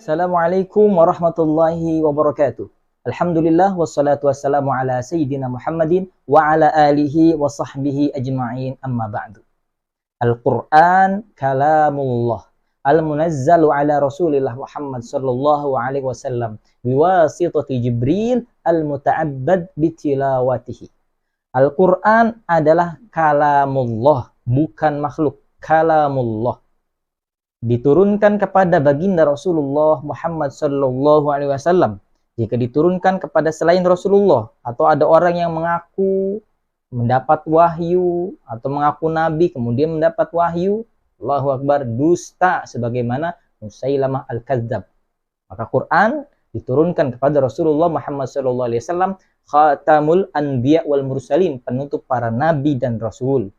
Assalamualaikum warahmatullahi wabarakatuh. Alhamdulillah wassalatu wassalamu ala sayyidina Muhammadin wa ala alihi wa sahbihi ajma'in amma ba'du. Al-Quran kalamullah al-munazzalu ala Rasulillah Muhammad sallallahu alaihi wasallam biwasitati Jibril al-muta'abbad bitilawatihi. Al-Quran adalah kalamullah, bukan makhluk, kalamullah. Diturunkan kepada baginda Rasulullah Muhammad sallallahu alaihi wasallam. Jika diturunkan kepada selain Rasulullah atau ada orang yang mengaku mendapat wahyu atau mengaku nabi kemudian mendapat wahyu, Allahu Akbar, dusta sebagaimana Musailamah al-Kadzdzab. Maka Quran diturunkan kepada Rasulullah Muhammad sallallahu alaihi wasallam, khatamul anbiya wal mursalin, penutup para nabi dan rasul.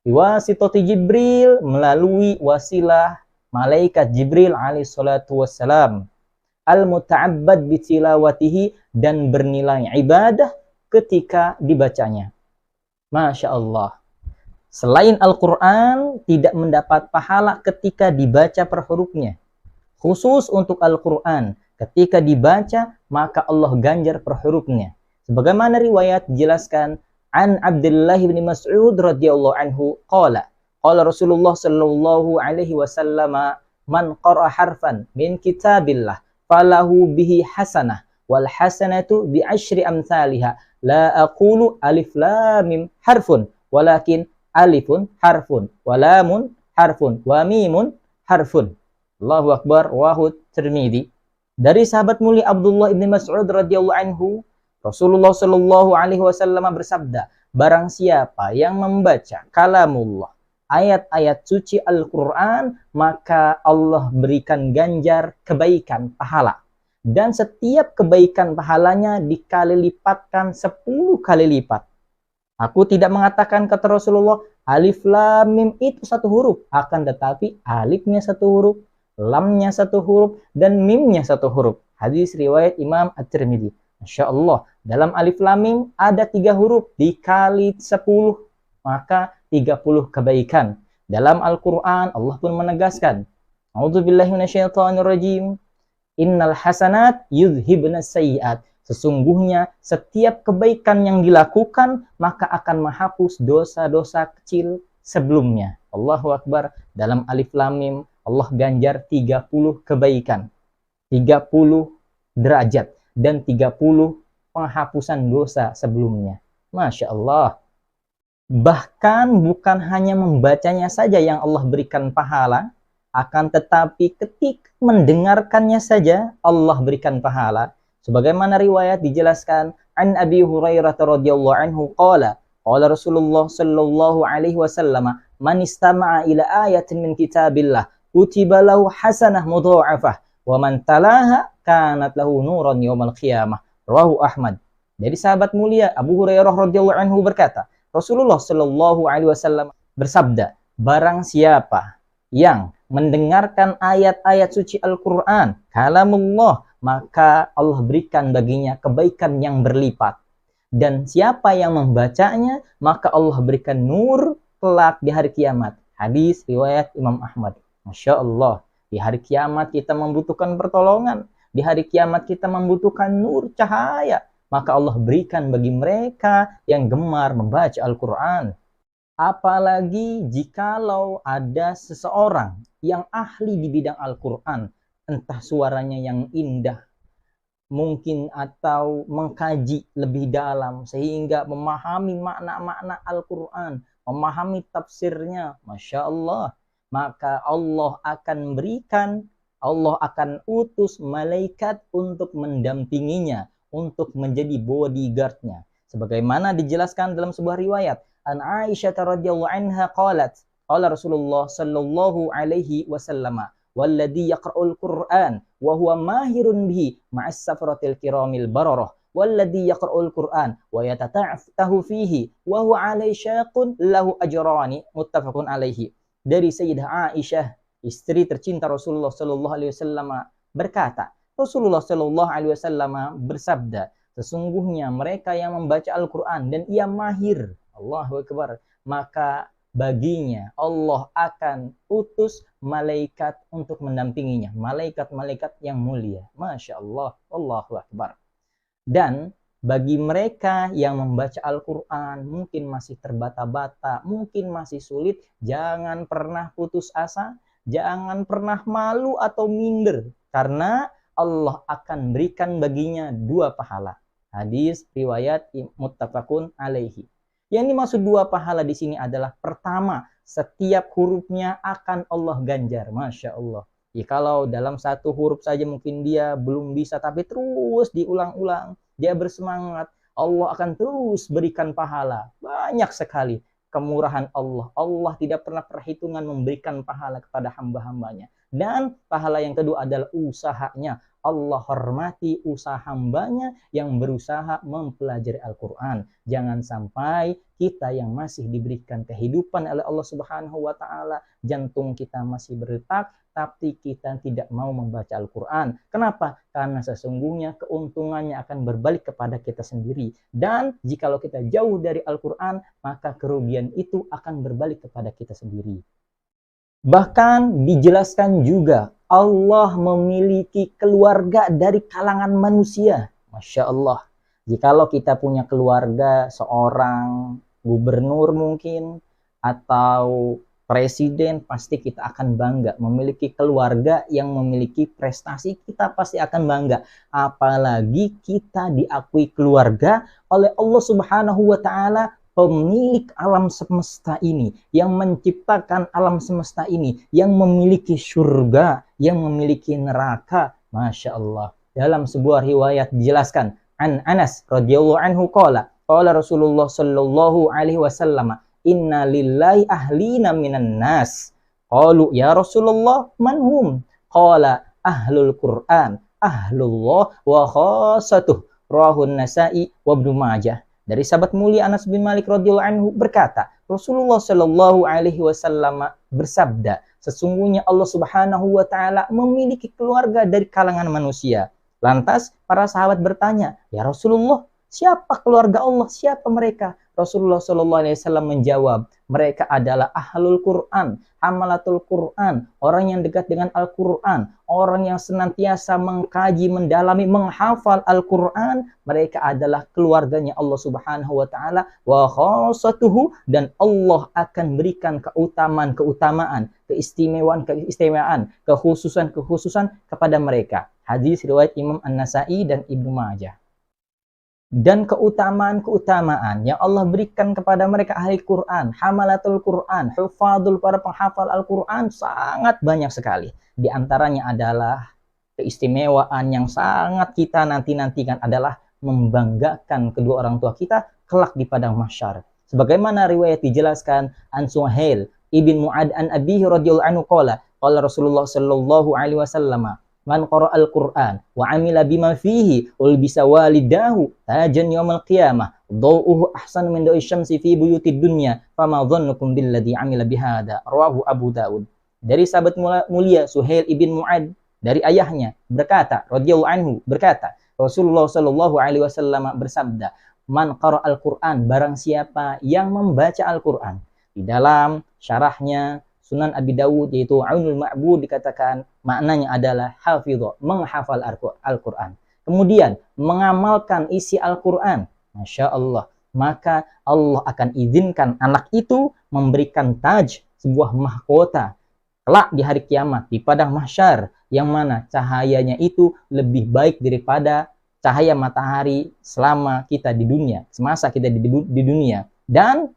Biwasitati Jibril, melalui wasilah malaikat Jibril alaihi salatu wassalam, al-muta'abbad bitilawatihi, dan bernilai ibadah ketika dibacanya. Masya Allah. Selain Al-Quran tidak mendapat pahala ketika dibaca per hurufnya. Khusus untuk Al-Quran, ketika dibaca maka Allah ganjar per hurufnya. Sebagaimana riwayat dijelaskan an Abdullah bin Mas'ud radhiyallahu anhu qala qala Rasulullah sallallahu alaihi wasallam, man qara'a harfan min kitabillah falahu bihi hasanah wal hasanatu bi asyri amsalihha, la aqulu alif lam mim harfun walakin alifun harfun wa lamun harfun wa mimun harfun. Allahu Akbar. Wahud Tirmidzi. Dari sahabat mulia Abdullah bin Mas'ud radhiyallahu anhu, Rasulullah sallallahu alaihi wasallam bersabda, barang siapa yang membaca kalamullah, ayat-ayat suci Al-Quran, maka Allah berikan ganjar kebaikan pahala. Dan setiap kebaikan pahalanya dikali lipatkan 10 kali lipat. Aku tidak mengatakan, kata Rasulullah, alif lam mim itu satu huruf. Akan tetapi alifnya satu huruf, lamnya satu huruf, dan mimnya satu huruf. Hadis riwayat Imam At-Tirmidzi. Masya Allah, dalam alif lam mim ada 3 huruf, dikali 10, maka 30 kebaikan. Dalam Al-Quran Allah pun menegaskan, a'udzubillahi minasyaitonirrajim, innal hasanat yudhibnas sayyiat, sesungguhnya setiap kebaikan yang dilakukan maka akan menghapus dosa-dosa kecil sebelumnya. Allahu Akbar. Dalam alif lam mim Allah ganjar 30 kebaikan, 30 derajat, dan 30 penghapusan dosa sebelumnya. Masya Allah. Bahkan bukan hanya membacanya saja yang Allah berikan pahala, akan tetapi ketika mendengarkannya saja Allah berikan pahala. Sebagaimana riwayat dijelaskan an Abi Hurairah radhiyallahu anhu qala qala Rasulullah sallallahu alaihi wasallam, man istama'a ila ayatin min kitabillah kutiba lahu hasanah mudha'afah wa man talaha kanat lahu nuran yaumal qiyamah. Rawahu Ahmad. Dari sahabat mulia Abu Hurairah radhiyallahu anhu berkata, Rasulullah Shallallahu Alaihi Wasallam bersabda, barang siapa yang mendengarkan ayat-ayat suci Al-Quran, kalamullah, maka Allah berikan baginya kebaikan yang berlipat. Dan siapa yang membacanya, maka Allah berikan nur kelak di hari kiamat. Hadis riwayat Imam Ahmad. Masya Allah, di hari kiamat kita membutuhkan pertolongan. Di hari kiamat kita membutuhkan nur, cahaya. Maka Allah berikan bagi mereka yang gemar membaca Al-Quran. Apalagi jikalau ada seseorang yang ahli di bidang Al-Quran, entah suaranya yang indah, mungkin atau mengkaji lebih dalam sehingga memahami makna-makna Al-Quran, memahami tafsirnya, Masya Allah, maka Allah akan utus malaikat untuk mendampinginya, untuk menjadi bodyguardnya. Sebagaimana dijelaskan dalam sebuah riwayat, an Aisyah radhiyallahu anha qalat, qala Rasulullah sallallahu alaihi wasallam, walladhi yaqra'ul Qur'an wa huwa mahirun bihi ma'as safratil kiramil bararah, walladhi yaqra'ul Qur'an wa yatata'aftahu fihi wa huwa alaihi syaqun lahu ajrani, muttafaqun alaihi. Dari Sayyidah Aisyah, istri tercinta Rasulullah sallallahu alaihi wasallam, berkata, Rasulullah Shallallahu Alaihi Wasallam bersabda, sesungguhnya mereka yang membaca Al-Quran dan ia mahir, Allahu Akbar, maka baginya Allah akan utus malaikat untuk mendampinginya, malaikat-malaikat yang mulia. Masya Allah, Allahu Akbar. Dan bagi mereka yang membaca Al-Quran mungkin masih terbata-bata, mungkin masih sulit, jangan pernah putus asa, jangan pernah malu atau minder, karena Allah akan berikan baginya 2 pahala. Hadis riwayat muttafaqun alaihi. Yang dimaksud 2 pahala di sini adalah pertama, setiap hurufnya akan Allah ganjar. Masya Allah. Ya, kalau dalam 1 huruf saja mungkin dia belum bisa, tapi terus diulang-ulang, dia bersemangat, Allah akan terus berikan pahala. Banyak sekali kemurahan Allah. Allah tidak pernah perhitungan memberikan pahala kepada hamba-hambanya. Dan pahala yang kedua adalah usahanya. Allah hormati usaha hambanya yang berusaha mempelajari Al-Quran. Jangan sampai kita yang masih diberikan kehidupan oleh Allah Subhanahu wa Ta'ala, jantung kita masih berdetak, tapi kita tidak mau membaca Al-Quran. Kenapa? Karena sesungguhnya keuntungannya akan berbalik kepada kita sendiri. Dan jikalau kita jauh dari Al-Quran, maka kerugian itu akan berbalik kepada kita sendiri. Bahkan dijelaskan juga Allah memiliki keluarga dari kalangan manusia. Masya Allah. Jikalau kita punya keluarga seorang gubernur mungkin atau presiden, pasti kita akan bangga. Memiliki keluarga yang memiliki prestasi, kita pasti akan bangga. Apalagi kita diakui keluarga oleh Allah Subhanahu wa Ta'ala, pemilik alam semesta ini, yang menciptakan alam semesta ini, yang memiliki surga, yang memiliki neraka. Masya Allah. Dalam sebuah riwayat dijelaskan, an Anas radhiyallahu anhu qala Rasulullah sallallahu alaihi wasallam, inna lillahi ahlina minan nas. Qalu ya Rasulullah man hum? Qala ahlul Qur'an, ahlullah wa khassatuh. Rawahun Nasa'i wa Ibnu Majah. Dari sahabat mulia Anas bin Malik radhiyallahu anhu berkata, Rasulullah shallallahu alaihi wasallam bersabda, sesungguhnya Allah Subhanahu wa Ta'ala memiliki keluarga dari kalangan manusia. Lantas para sahabat bertanya, ya Rasulullah, siapa keluarga Allah? Siapa mereka? Rasulullah shallallahu alaihi wasallam menjawab, mereka adalah ahlul Quran, hamalatul Quran, orang yang dekat dengan Al-Quran, orang yang senantiasa mengkaji, mendalami, menghafal Al-Quran. Mereka adalah keluarganya Allah Subhanahu wa Ta'ala, wa khassatuhu, dan Allah akan berikan keutamaan, keistimewaan, kekhususan kepada mereka. Hadis riwayat Imam An-Nasa'i dan Ibnu Majah. Dan keutamaan yang Allah berikan kepada mereka ahli Quran, hamalatul Quran, hufadul, para penghafal Al-Quran, sangat banyak sekali. Di antaranya adalah keistimewaan yang sangat kita nanti-nantikan adalah membanggakan kedua orang tua kita kelak di padang mahsyar. Sebagaimana riwayat dijelaskan an Suhail ibn Mu'ad an Abihi radhiyallahu anhu qala Rasulullah sallallahu alaihi wasallam, man qara'al Qur'an wa 'amila bima fihi ulbisa walidahu tajan yaumil qiyamah dhau'uhu ahsan min da'i syamsi fi buyutid dunya fama dhannukum billadhi 'amila bihada. Rawahu Abu Daud. Dari sahabat mulia Suhail ibn Mu'ad dari ayahnya berkata, radhiyallahu anhu berkata, Rasulullah sallallahu alaihi wasallam bersabda, man qara'al Qur'an, barang siapa yang membaca Al-Qur'an. Di dalam syarahnya Sunan Abi Dawud yaitu Aunul Ma'bud dikatakan maknanya adalah hafidho, menghafal Al-Quran. Kemudian mengamalkan isi Al-Quran. Masya Allah. Maka Allah akan izinkan anak itu memberikan taj, sebuah mahkota, kelak di hari kiamat, di padang mahsyar, yang mana cahayanya itu lebih baik daripada cahaya matahari selama kita di dunia, semasa kita di dunia. Dan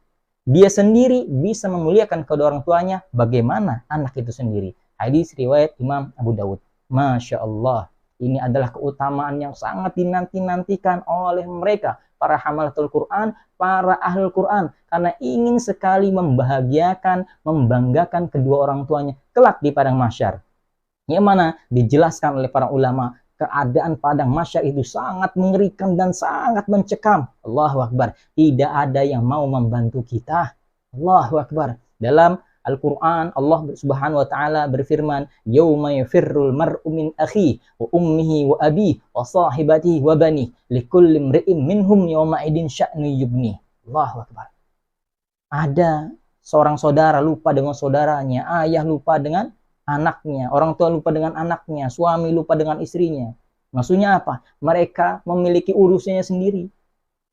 dia sendiri bisa memuliakan kedua orang tuanya, bagaimana anak itu sendiri. Hadis riwayat Imam Abu Dawud. Masya Allah. Ini adalah keutamaan yang sangat dinanti-nantikan oleh mereka, para hamalatul Quran, para ahlul Quran. Karena ingin sekali membahagiakan, membanggakan kedua orang tuanya kelak di padang mahsyar. Yang mana dijelaskan oleh para ulama, keadaan padang mahsyar itu sangat mengerikan dan sangat mencekam. Allahu Akbar. Tidak ada yang mau membantu kita. Allahu Akbar. Dalam Al-Quran Allah Subhanahu wa Ta'ala berfirman, yauma yafirrul mar'u min akhihi wa ummihi wa abihi wa sahibatihi wa banihi likulli imri'in minhum yawma idin sya'nu yubni. Allahu Akbar. Ada Seorang saudara lupa dengan saudaranya, ayah lupa dengan anaknya, orang tua lupa dengan anaknya, suami lupa dengan istrinya. Maksudnya apa? Mereka memiliki urusannya sendiri,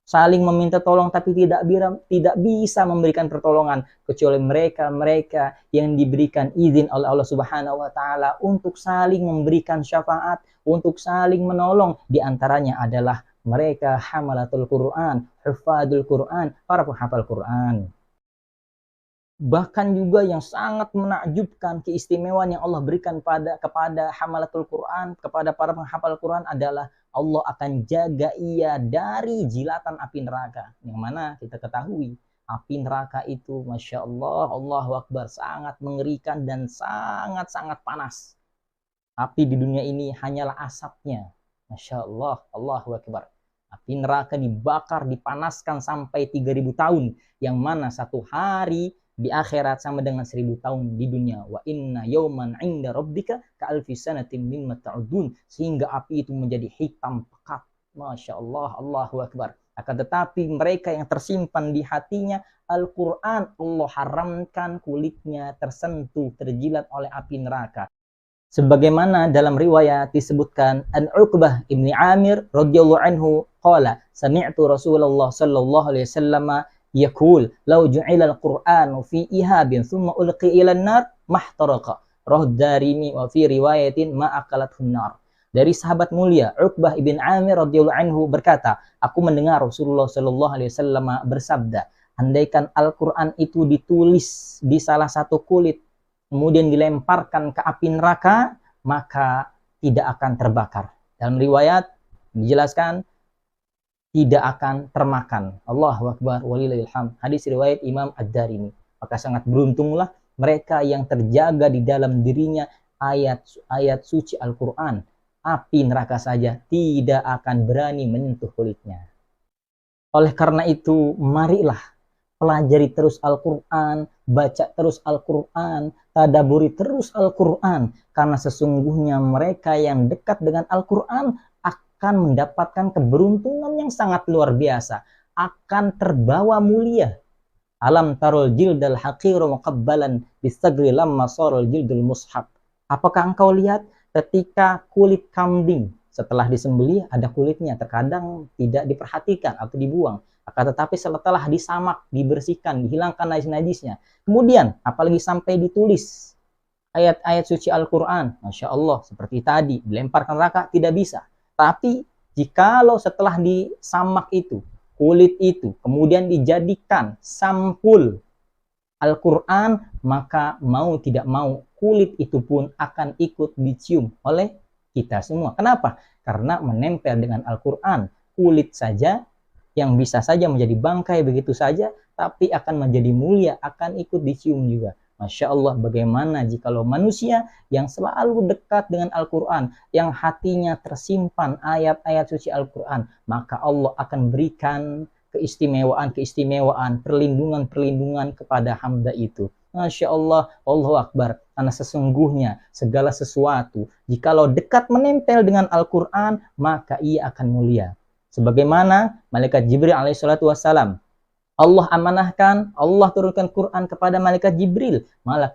saling meminta tolong tapi tidak bisa memberikan pertolongan kecuali mereka yang diberikan izin oleh Allah Subhanahu wa taala untuk saling memberikan syafaat, untuk saling menolong. Di antaranya adalah mereka hamalatul Quran, hufadul Quran, para penghafal Quran. Bahkan juga yang sangat menakjubkan keistimewaan yang Allah berikan kepada hamalatul Quran, kepada para penghafal Quran adalah Allah akan jaga ia dari jilatan api neraka. Yang mana kita ketahui api neraka itu Masya Allah, Allahu Akbar, sangat mengerikan dan sangat-sangat panas. Api di dunia ini hanyalah asapnya. Masya Allah, Allahu Akbar. Api neraka dibakar, dipanaskan sampai 3000 tahun. Yang mana satu hari di akhirat sama dengan 1000 tahun di dunia. Wa inna yawman 'inda rabbika ka'alfi sanatin mimma ta'udun. Sehingga api itu menjadi hitam pekat. Masya Allah, Allahu Akbar. Akan tetapi mereka yang tersimpan di hatinya Al-Quran, Allah haramkan kulitnya tersentuh, terjilat oleh api neraka. Sebagaimana dalam riwayat disebutkan an Uqbah ibni Amir radhiyallahu anhu qala sami'tu Rasulullah sallallahu alaihi wasallam yaqul law ju'ila al-Qur'anu fi ihabin thumma ulqi ila an-nar mahtaraqa rawahu Darimi wa fi riwayatin ma akalathu an-nar. Dari sahabat mulia Uqbah ibn Amir radhiyallahu anhu berkata, aku mendengar Rasulullah sallallahu alaihi wasallam bersabda, andaikan Al-Qur'an itu ditulis di salah satu kulit kemudian dilemparkan ke api neraka, maka tidak akan terbakar. Dalam riwayat dijelaskan tidak akan termakan. Allahu Akbar walillahil hamd. Hadis riwayat Imam Ad-Darimi. Maka sangat beruntunglah mereka yang terjaga di dalam dirinya ayat-ayat suci Al-Quran. Api neraka saja tidak akan berani menyentuh kulitnya. Oleh karena itu, marilah pelajari terus Al-Quran, baca terus Al-Quran, tadaburi terus Al-Quran. Karena sesungguhnya mereka yang dekat dengan Al-Quran akan mendapatkan keberuntungan yang sangat luar biasa. Akan terbawa mulia. Alam tarul jildal haqiru muqabbalan bisagri lamma sarul jildul mushab. Apakah engkau lihat ketika kulit kambing setelah disembelih ada kulitnya, terkadang tidak diperhatikan atau dibuang. Akan tetapi setelah disamak, dibersihkan, dihilangkan najis-najisnya. Kemudian, apalagi sampai ditulis ayat-ayat suci Al-Quran. Masya Allah, seperti tadi, dilemparkan neraka, tidak bisa. Tapi, jikalau setelah disamak itu, kulit itu, kemudian dijadikan sampul Al-Quran, maka mau tidak mau, kulit itu pun akan ikut dicium oleh kita semua. Kenapa? Karena menempel dengan Al-Quran, kulit saja yang bisa saja menjadi bangkai begitu saja, tapi akan menjadi mulia, akan ikut dicium juga. Masya Allah, bagaimana jikalau manusia yang selalu dekat dengan Al-Quran, yang hatinya tersimpan ayat-ayat suci Al-Quran, maka Allah akan berikan keistimewaan-keistimewaan, perlindungan-perlindungan kepada hamba itu. Masya Allah, Allahu Akbar. Karena sesungguhnya segala sesuatu, jikalau dekat menempel dengan Al-Quran, maka ia akan mulia. Sebagaimana malaikat Jibril alaihissalatu wassalam, Allah amanahkan, Allah turunkan Quran kepada malaikat Jibril,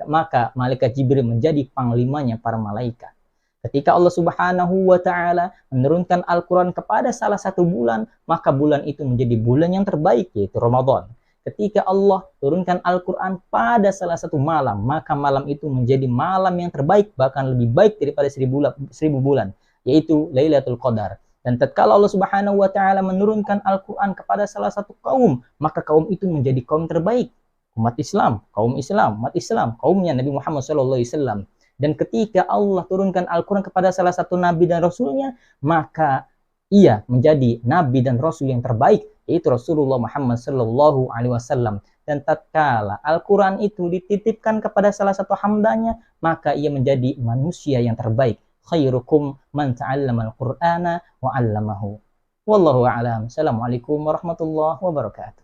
maka malaikat Jibril menjadi panglimanya para malaikat. Ketika Allah Subhanahu wa taala menurunkan Al-Quran kepada salah satu bulan, maka bulan itu menjadi bulan yang terbaik, yaitu Ramadan. Ketika Allah turunkan Al-Quran pada salah satu malam, maka malam itu menjadi malam yang terbaik, bahkan lebih baik daripada 1000 bulan, yaitu Lailatul Qadar. Dan tatkala Allah Subhanahu wa taala menurunkan Al-Quran kepada salah satu kaum, maka kaum itu menjadi kaum terbaik. Umat Islam, kaum Islam, umat Islam, kaumnya Nabi Muhammad SAW. Dan ketika Allah turunkan Al-Quran kepada salah satu nabi dan rasulnya, maka ia menjadi nabi dan rasul yang terbaik, yaitu Rasulullah Muhammad SAW. Dan tatkala Al-Quran itu dititipkan kepada salah satu hambanya, maka ia menjadi manusia yang terbaik. Khairukum man ta'allama al-Qur'ana wa 'allamahu. Wallahu a'lam. Assalamualaikum warahmatullahi wabarakatuh.